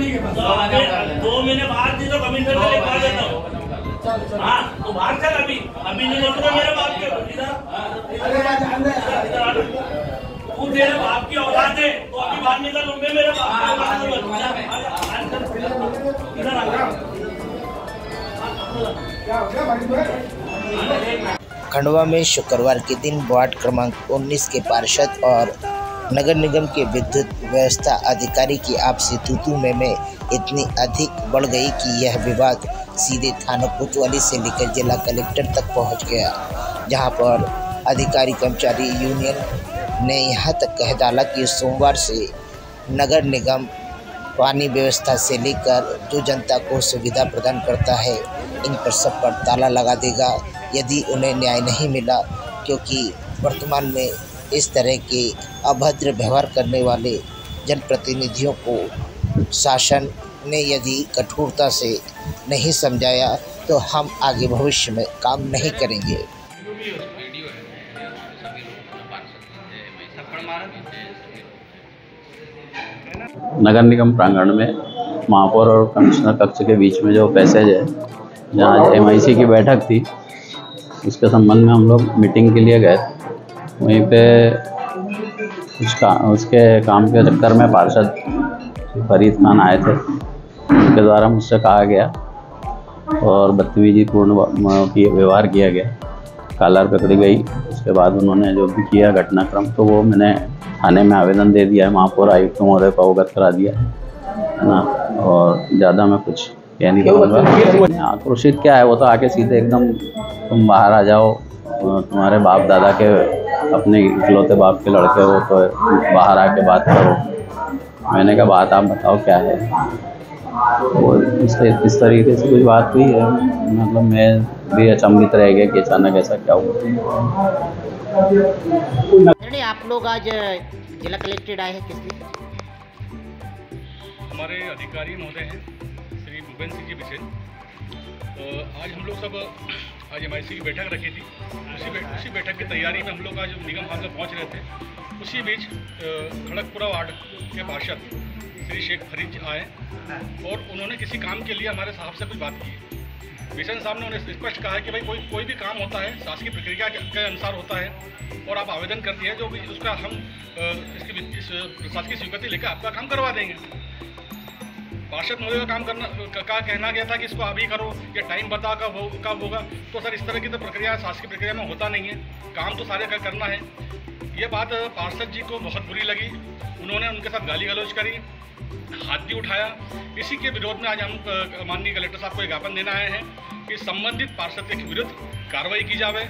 2 महीने बाद दी तो कमिश्नर से लिखवा देता हूँ। हाँ तो बाहर चल, अभी नहीं बोल रहा मेरे बाप के तू तेरे बाप की औलाद है तो अभी बाहर निकल, मैं मेरे बाप खंडवा में शुक्रवार के दिन वार्ड क्रमांक 19 के पार्षद और नगर निगम के विद्युत व्यवस्था अधिकारी की आपसी तू-तू में इतनी अधिक बढ़ गई कि यह विवाद सीधे थाना कोतवाली से लेकर जिला कलेक्टर तक पहुंच गया, जहां पर अधिकारी कर्मचारी यूनियन ने यहां तक कह डाला कि सोमवार से नगर निगम पानी व्यवस्था से लेकर जो जनता को सुविधा प्रदान करता है इन पर सब पर ताला लगा देगा यदि उन्हें न्याय नहीं मिला, क्योंकि वर्तमान में इस तरह के अभद्र व्यवहार करने वाले जनप्रतिनिधियों को शासन ने यदि कठोरता से नहीं समझाया तो हम आगे भविष्य में काम नहीं करेंगे। नगर निगम प्रांगण में महापौर और कमिश्नर कक्ष के बीच में जो पैसेज है, जहाँ MIC की बैठक थी, उसके संबंध में हम लोग मीटिंग के लिए गए। वहीं पे उसके काम के चक्कर में पार्षद फरीद खान आए थे, उनके द्वारा मुझसे कहा गया और बदतमीजीपूर्ण व्यवहार किया गया, कॉलर पकड़ी गई। उसके बाद उन्होंने जो भी किया घटनाक्रम, तो वो मैंने थाने में आवेदन दे दिया है, महापौर आयुक्त महोदय को अवगत करा दिया है ना। और ज़्यादा मैं कुछ कह नहीं पाऊँगा। आक्रोशित क्या है, वो तो आके सीधे एकदम तुम बाहर आ जाओ, तुम्हारे बाप दादा के अपने इकलौते बाप के लड़के हो तो बाहर आके बात करो। मैंने कहा बात आप बताओ क्या है। और इस तरीके से कुछ बात हुई है, मतलब मैं भी अचंभित रह गया कि अचानक ऐसा क्या हुआ। आप लोग आज जिला कलेक्ट्रेट आए हैं किस लिए? हमारे अधिकारी महोदय हैं श्री भूपेंद्र सिंह जी बिसेन। आज हम लोग सब आज MIC की बैठक रखी थी। उसी बैठक की तैयारी में हम लोग आज निगम हाल में पहुंच रहे थे। उसी बीच खड़गपुरा वार्ड के पार्षद श्री शेख फरीद आए और उन्होंने किसी काम के लिए हमारे साहब से कुछ बात की। बिसेन साहब ने उन्हें स्पष्ट कहा कि भाई कोई भी काम होता है शासकीय प्रक्रिया के अनुसार होता है और आप आवेदन करती है जो भी उसका हम इसकी शासकीय स्वीकृति लेकर आपका काम करवा देंगे। पार्षद महोदय का कहना गया था कि इसको अभी करो, ये टाइम बता कब होगा। तो सर इस तरह की तो प्रक्रिया शासकीय प्रक्रिया में होता नहीं है, काम तो सारे करना है। ये बात पार्षद जी को बहुत बुरी लगी, उन्होंने उनके साथ गाली गलौज करी, हाथ भी उठाया। इसी के विरोध में आज हम माननीय कलेक्टर साहब को ज्ञापन देना आए हैं कि संबंधित पार्षद के विरुद्ध कार्रवाई की जाए।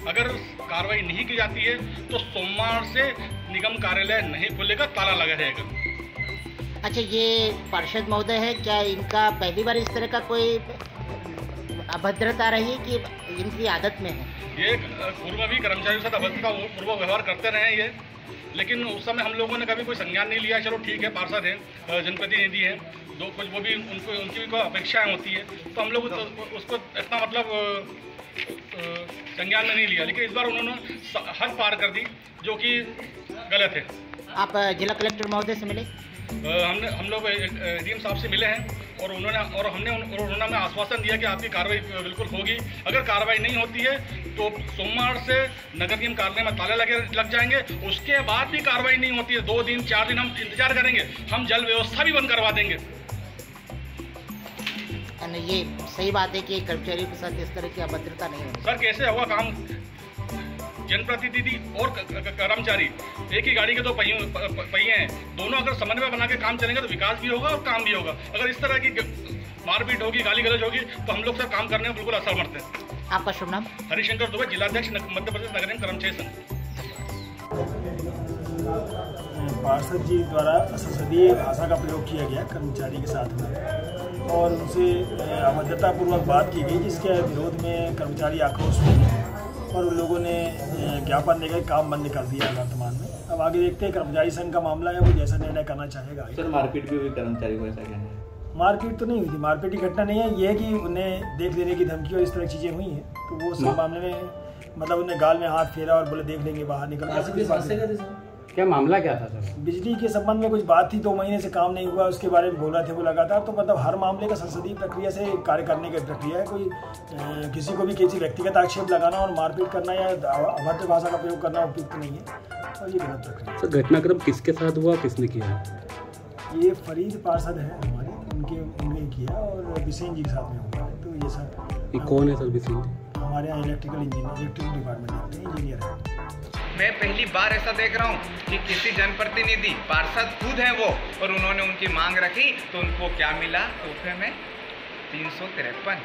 अगर कार्रवाई नहीं की जाती है तो सोमवार से निगम कार्यालय नहीं खुलेगा, ताला लगा रहेगा। अच्छा, ये पार्षद महोदय है, क्या इनका पहली बार इस तरह का कोई अभद्रता रही कि इनकी आदत में है? ये पूर्व भी कर्मचारियों के साथ अभद्रता पूर्व व्यवहार करते रहे ये, लेकिन उस समय हम लोगों ने कभी कोई संज्ञान नहीं लिया। चलो ठीक है, पार्षद हैं, जनप्रतिनिधि हैं, कुछ वो भी उनकी भी कोई अपेक्षाएँ होती है, तो हम लोग उसको इतना मतलब संज्ञान में नहीं लिया। लेकिन इस बार उन्होंने हद पार कर दी जो कि गलत है। आप जिला कलेक्टर महोदय से मिले? हम लोग डीएम साहब से मिले हैं और उन्होंने हमें आश्वासन दिया कि आपकी कार्रवाई बिल्कुल होगी। अगर कार्रवाई नहीं होती है तो सोमवार से नगर निगम कार्यालय में ताले लग जाएंगे। उसके बाद भी कार्रवाई नहीं होती है 2 दिन 4 दिन हम इंतजार करेंगे, हम जल व्यवस्था भी बंद करवा देंगे। ये सही बात है कि कर्मचारियों के साथ इस तरह की अभद्रता नहीं होगी। सर कैसे होगा काम? जनप्रतिनिधि और कर्मचारी एक ही गाड़ी के 2 पहिए हैं, दोनों अगर समन्वय बना के काम चलेंगे तो विकास भी होगा और काम भी होगा। अगर इस तरह की मारपीट होगी, गाली गलौज होगी तो हम लोग सब काम करने में बिल्कुल असर मरते हैं। आपका शुभ नाम? हरिशंकर दुबे, जिलाध्यक्ष मध्य प्रदेश नगर निगम कर्मचारी संघ। पार्षद जी द्वारा असंसदीय भाषा का प्रयोग किया गया कर्मचारी के साथ में और उनसे अभद्रतापूर्वक बात की गई, जिसके विरोध में कर्मचारी आक्रोश हुए और उन लोगों ने ज्ञापन देकर काम बंद कर दिया वर्तमान में। अब आगे देखते हैं, कर्मचारी संघ का मामला है, वो जैसा निर्णय करना चाहेगा। सर मारपीट भी हुई कर्मचारी को, ऐसा कहना है? मारपीट तो नहीं हुई थी, मारपीट की घटना नहीं है। ये है कि उन्हें देख लेने की धमकी और इस तरह की चीज़ें हुई हैं, तो वो सब मामले में मतलब उन्हें गाल में हाथ फेरा और बोले देख लेंगे बाहर निकल। क्या मामला क्या था सर? बिजली के संबंध में कुछ बात थी, 2 महीने से काम नहीं हुआ, उसके बारे में बोल रहे थे वो लगातार। तो मतलब हर मामले का संसदीय प्रक्रिया से कार्य करने की प्रक्रिया है। कोई किसी को भी किसी व्यक्तिगत आक्षेप लगाना और मारपीट करना या अभद्र भाषा का प्रयोग करना उपयुक्त नहीं है और ये गलत प्रक्रिया। सर घटनाक्रम किसके साथ हुआ, किसने किया? ये फरीद पार्षद है हमारे, उनने किया और बिसेन जी के साथ में हुआ है। तो ये सर ये कौन है सर बिसेन जी? हमारे यहाँ इलेक्ट्रिकल डिपार्टमेंट देखते हैं, इंजीनियर है। मैं पहली बार ऐसा देख रहा हूँ कि किसी जनप्रतिनिधि, पार्षद खुद हैं वो, और उन्होंने उनकी मांग रखी तो उनको क्या मिला तोहफे में? 353।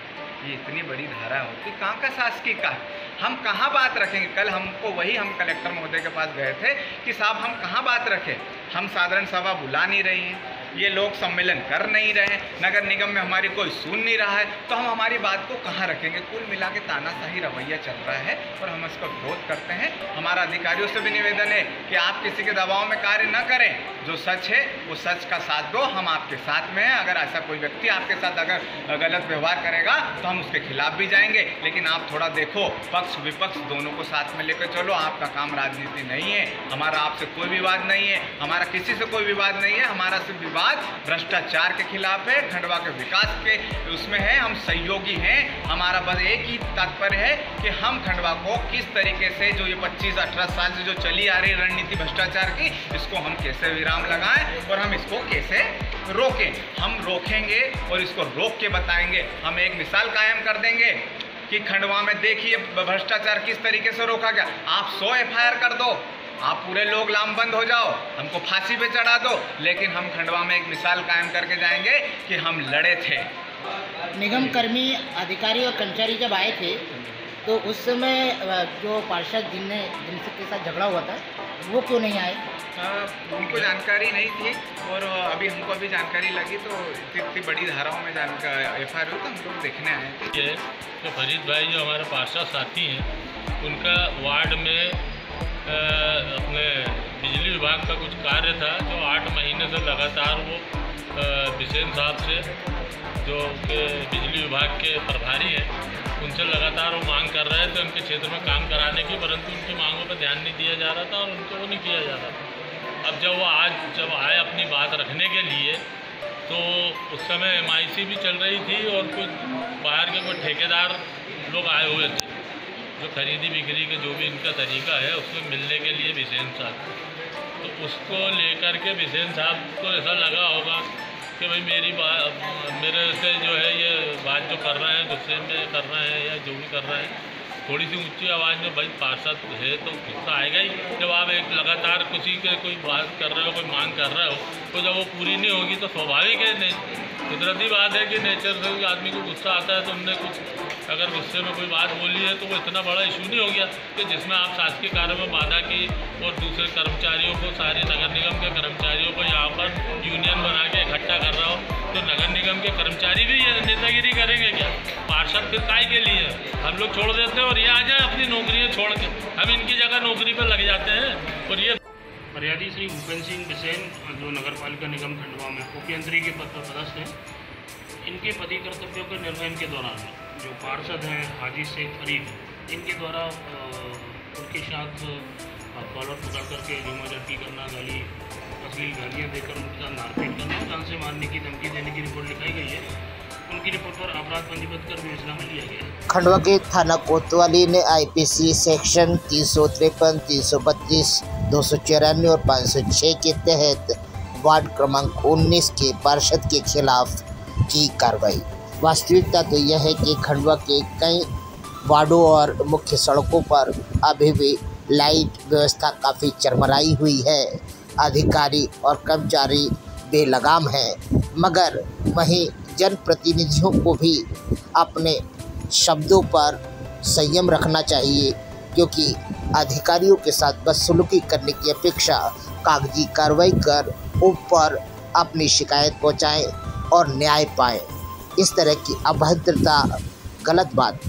ये इतनी बड़ी धारा होती कहाँ का शासकीय का? हम कहाँ बात रखेंगे? कल हमको हम कलेक्टर महोदय के पास गए थे कि साहब हम कहाँ बात रखें, हम साधारण सभा बुला नहीं रही हैं, ये लोग सम्मेलन कर नहीं रहे हैं, नगर निगम में हमारी कोई सुन नहीं रहा है, तो हम हमारी बात को कहाँ रखेंगे? कुल मिला के तानाशाही रवैया चल रहा है और हम इसका विरोध करते हैं। हमारा अधिकारियों से भी निवेदन है कि आप किसी के दबाव में कार्य न करें, जो सच है वो सच का साथ दो, हम आपके साथ में हैं। अगर ऐसा कोई व्यक्ति आपके साथ अगर गलत व्यवहार करेगा तो हम उसके खिलाफ भी जाएंगे, लेकिन आप थोड़ा देखो, पक्ष विपक्ष दोनों को साथ में लेकर चलो। आपका काम राजनीति नहीं है, हमारा आपसे कोई विवाद नहीं है, हमारा किसी से कोई विवाद नहीं है, हमारा सिर्फ विवाद भ्रष्टाचार के खिलाफ है, खंडवा के विकास के उसमें है, हम सहयोगी हैं। हमारा बस एक ही तात्पर्य है कि हम खंडवा को किस तरीके से जो ये 25-18 साल से जो चली आ रही रणनीति भ्रष्टाचार की, इसको हम कैसे विराम लगाएं और हम इसको कैसे रोकें। हम रोकेंगे और इसको रोक के बताएंगे। हम एक मिसाल कायम कर देंगे कि खंडवा में देखिए भ्रष्टाचार किस तरीके से रोका गया। आप 100 FIR कर दो, आप पूरे लोग लामबंद हो जाओ, हमको फांसी पे चढ़ा दो, लेकिन हम खंडवा में एक मिसाल कायम करके जाएंगे कि हम लड़े थे। निगम कर्मी, अधिकारी और कर्मचारी जब आए थे तो उस समय जो पार्षद जिनके साथ झगड़ा हुआ था वो क्यों नहीं आए? उनको जानकारी नहीं थी और अभी हमको अभी जानकारी लगी तो इतनी बड़ी धाराओं में FIR हुई तो हम लोग देखने आए थे। ये तो फरीद भाई जो हमारे पार्षद साथी हैं, उनका वार्ड में अपने बिजली विभाग का कुछ कार्य था जो 8 महीने से लगातार वो बिसेन साहब से जो कि बिजली विभाग के प्रभारी हैं, उनसे लगातार वो मांग कर रहे थे उनके क्षेत्र में काम कराने की, परंतु उनकी मांगों पर ध्यान नहीं दिया जा रहा था और उनको वो नहीं किया जा रहा था। अब जब वो जब आए अपनी बात रखने के लिए, तो उस समय MIC भी चल रही थी और कुछ बाहर के कोई ठेकेदार लोग आए हुए थे जो खरीदी बिक्री के जो भी इनका तरीका है उसमें मिलने के लिए बिसेन साहब, तो उसको लेकर के बिसेन साहब को ऐसा लगा होगा कि भाई मेरे से जो है ये बात जो कर रहे हैं, गुस्से में कर रहे हैं या जो भी कर रहे हैं, थोड़ी सी ऊंची आवाज़ में भाई पार्षद है तो गुस्सा आएगा ही। जब आप एक लगातार किसी के कोई बात कर रहे हो, कोई मांग कर रहे हो, तो जब वो पूरी नहीं होगी तो स्वाभाविक है, कुदरती बात है कि नेचर से आदमी को गुस्सा आता है। तो उनने कुछ अगर गुस्से में कोई बात बोली है तो वो इतना बड़ा इशू नहीं हो गया कि जिसमें आप शासकीय कार्य में बाधा की और दूसरे कर्मचारियों को, सारे नगर निगम के कर्मचारियों को यहाँ पर यूनियन बना के इकट्ठा कर रहा हो। तो नगर निगम के कर्मचारी भी ये नेतागिरी करेंगे क्या? पार्षद फिर काय के लिए हम लोग छोड़ देते हैं और ये आ जाए अपनी नौकरियाँ छोड़ के, हम इनकी जगह नौकरी पर लग जाते हैं। और ये मर्यादी श्री भूपेन सिंह बिसेन जो नगर पालिका निगम खंडवा में उपयंत्री के पद पर पदस्थ हैं, इनके पति कर्तव्यों के निर्वहन के दौरान जो पार्षद हैं हाजी शेख फरीद, इनके द्वारा उनके साथ कॉलर पकड़ करके झूमाझटकी करना, अश्लील गालियाँ देकर उनके साथ मारपीट करना, जान से मारने की धमकी देने की रिपोर्ट लिखाई गई है। उनकी रिपोर्ट पर अपराध पंजीबद्ध कर विवेचना में लिया गया। खंडवा के थाना कोतवाली ने IPC सेक्शन 353, 332, 294 और 506 के तहत वार्ड क्रमांक 19 के पार्षद के खिलाफ की कार्रवाई। वास्तविकता तो यह है कि खंडवा के कई वार्डों और मुख्य सड़कों पर अभी भी लाइट व्यवस्था काफ़ी चरमराई हुई है। अधिकारी और कर्मचारी बेलगाम हैं, मगर वहीं जनप्रतिनिधियों को भी अपने शब्दों पर संयम रखना चाहिए, क्योंकि अधिकारियों के साथ बदसलूकी करने की अपेक्षा कागजी कार्रवाई कर ऊपर अपनी शिकायत पहुंचाएं और न्याय पाएं। इस तरह की अभद्रता, गलत बात